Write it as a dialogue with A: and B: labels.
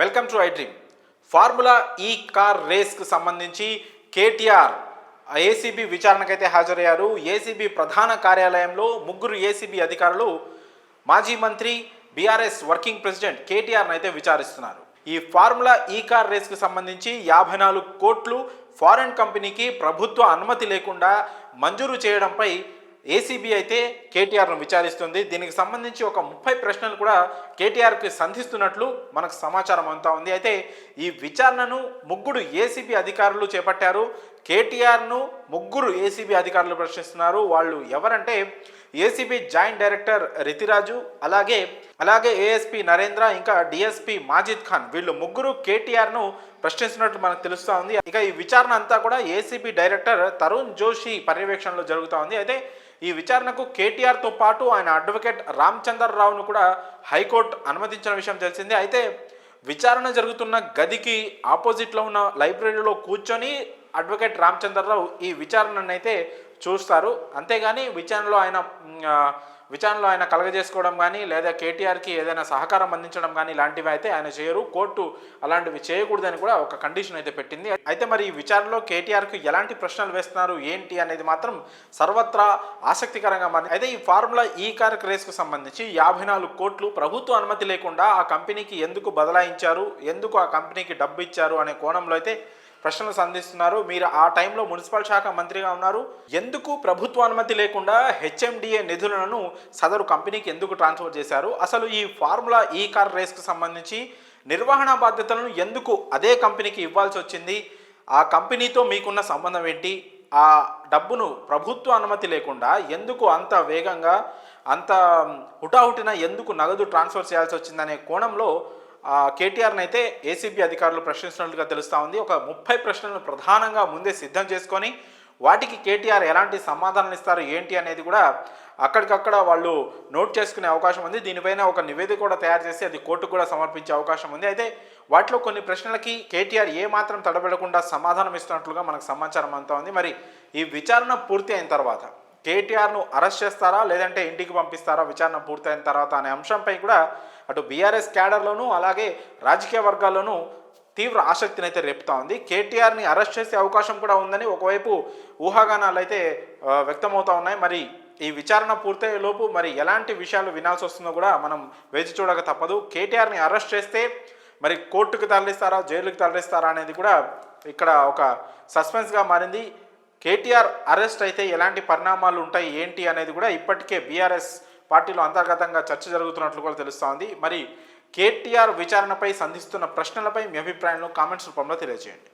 A: Welcome to I dream. Formula ఈ car రేస్కు సంబంధించి KTR ACB విచారణకైతే హాజరయ్యారు. ఏసీబీ ప్రధాన కార్యాలయంలో ముగ్గురు ఏసీబీ అధికారులు మాజీ మంత్రి బీఆర్ఎస్ వర్కింగ్ ప్రెసిడెంట్ కేటీఆర్ని అయితే విచారిస్తున్నారు. ఈ ఫార్ములా ఈ కార్ రేస్కు సంబంధించి 54 కోట్లు ఫారెన్ కంపెనీకి ప్రభుత్వ అనుమతి లేకుండా మంజూరు చేయడంపై ఏసీబీ అయితే కేటీఆర్ను విచారిస్తుంది. దీనికి సంబంధించి ఒక 30 ప్రశ్నలు కూడా కేటీఆర్కి సంధిస్తున్నట్లు మనకు సమాచారం అంతా ఉంది. అయితే ఈ విచారణను ముగ్గురు ఏసీబీ అధికారులు చేపట్టారు. కేటీఆర్ను ముగ్గురు ఏసీబీ అధికారులు ప్రశ్నిస్తున్నారు. వాళ్ళు ఎవరంటే ఏసీబీ జాయింట్ డైరెక్టర్ రితిరాజు, అలాగే ఏఎస్పీ నరేంద్ర, ఇంకా డిఎస్పీ మాజిద్ ఖాన్. వీళ్ళు ముగ్గురు కేటీఆర్ను ప్రశ్నిస్తున్నట్లు మనకు తెలుస్తూ ఉంది. ఇక ఈ విచారణ అంతా కూడా ఏసీబీ డైరెక్టర్ తరుణ్ జోషి పర్యవేక్షణలో జరుగుతూ ఉంది. అయితే ఈ విచారణకు కేటీఆర్తో పాటు ఆయన అడ్వకేట్ రామచంద్రరావును కూడా హైకోర్టు అనుమతించిన విషయం తెలిసిందే. అయితే విచారణ జరుగుతున్న గదికి ఆపోజిట్లో ఉన్న లైబ్రరీలో కూర్చొని అడ్వకేట్ రామచంద్రరావు ఈ విచారణను అయితే చూస్తారు. అంతేగాని విచారణలో ఆయన కలగజేసుకోవడం కానీ లేదా కేటీఆర్కి ఏదైనా సహకారం అందించడం కానీ ఇలాంటివి అయితే ఆయన చేయరు. కోర్టు అలాంటివి చేయకూడదని కూడా ఒక కండిషన్ అయితే పెట్టింది. అయితే మరి ఈ విచారణలో కేటీఆర్కి ఎలాంటి ప్రశ్నలు వేస్తున్నారు ఏంటి అనేది మాత్రం సర్వత్రా ఆసక్తికరంగా మారింది. అయితే ఈ ఫార్ములా ఈ కార్ రేస్కు సంబంధించి 54 కోట్లు ప్రభుత్వ అనుమతి లేకుండా ఆ కంపెనీకి ఎందుకు బదలాయించారు, ఎందుకు ఆ కంపెనీకి డబ్బు ఇచ్చారు అనే కోణంలో అయితే ప్రశ్నలు సంధిస్తున్నారు. మీరు ఆ టైంలో మున్సిపల్ శాఖ మంత్రిగా ఉన్నారు, ఎందుకు ప్రభుత్వ అనుమతి లేకుండా హెచ్ఎండిఏ నిధులను సదరు కంపెనీకి ఎందుకు ట్రాన్స్ఫర్ చేశారు, అసలు ఈ ఫార్ములా ఈ కార్ రేస్కు సంబంధించి నిర్వహణ బాధ్యతలను ఎందుకు అదే కంపెనీకి ఇవ్వాల్సి వచ్చింది, ఆ కంపెనీతో మీకున్న సంబంధం ఏంటి, ఆ డబ్బును ప్రభుత్వ అనుమతి లేకుండా ఎందుకు అంత వేగంగా అంత హుటాహుటిన ఎందుకు నగదు ట్రాన్స్ఫర్ చేయాల్సి వచ్చిందనే కోణంలో కేటీఆర్ని అయితే ఏసీబీ అధికారులు ప్రశ్నిస్తున్నట్లుగా తెలుస్తూ ఉంది. ఒక 30 ప్రశ్నలను ప్రధానంగా ముందే సిద్ధం చేసుకొని వాటికి కేటీఆర్ ఎలాంటి సమాధానాలు ఇస్తారు ఏంటి అనేది కూడా అక్కడికక్కడ వాళ్ళు నోట్ చేసుకునే అవకాశం ఉంది. దీనిపైన ఒక నివేదిక కూడా తయారు చేసి అది కోర్టుకు కూడా సమర్పించే అవకాశం ఉంది. అయితే వాటిలో కొన్ని ప్రశ్నలకి కేటీఆర్ ఏమాత్రం తడబడకుండా సమాధానం ఇస్తున్నట్లుగా మనకు సమాచారం అంతా ఉంది. మరి ఈ విచారణ పూర్తి అయిన తర్వాత కేటీఆర్ను అరెస్ట్ చేస్తారా లేదంటే ఇంటికి పంపిస్తారా విచారణ పూర్తయిన తర్వాత అనే అంశంపై కూడా అటు బీఆర్ఎస్ క్యాడర్లోనూ అలాగే రాజకీయ వర్గాల్లోనూ తీవ్ర ఆసక్తిని అయితే రేపుతా ఉంది. కేటీఆర్ని అరెస్ట్ చేసే అవకాశం కూడా ఉందని ఒకవైపు ఊహాగానాలు అయితే వ్యక్తమవుతా ఉన్నాయి. మరి ఈ విచారణ పూర్తయ్యే లోపు మరి ఎలాంటి విషయాలు వినాల్సి వస్తుందో కూడా మనం వేచి చూడక తప్పదు. కేటీఆర్ని అరెస్ట్ చేస్తే మరి కోర్టుకు తరలిస్తారా జైలుకి తరలిస్తారా అనేది కూడా ఇక్కడ ఒక సస్పెన్స్గా మారింది. కేటీఆర్ అరెస్ట్ అయితే ఎలాంటి పరిణామాలు ఉంటాయి ఏంటి అనేది కూడా ఇప్పటికే బీఆర్ఎస్ పార్టీలో అంతర్గతంగా చర్చ జరుగుతున్నట్లు కూడా తెలుస్తోంది. మరి కేటీఆర్ విచారణపై సంధిస్తున్న ప్రశ్నలపై మీ అభిప్రాయాలను కామెంట్స్ రూపంలో తెలియజేయండి.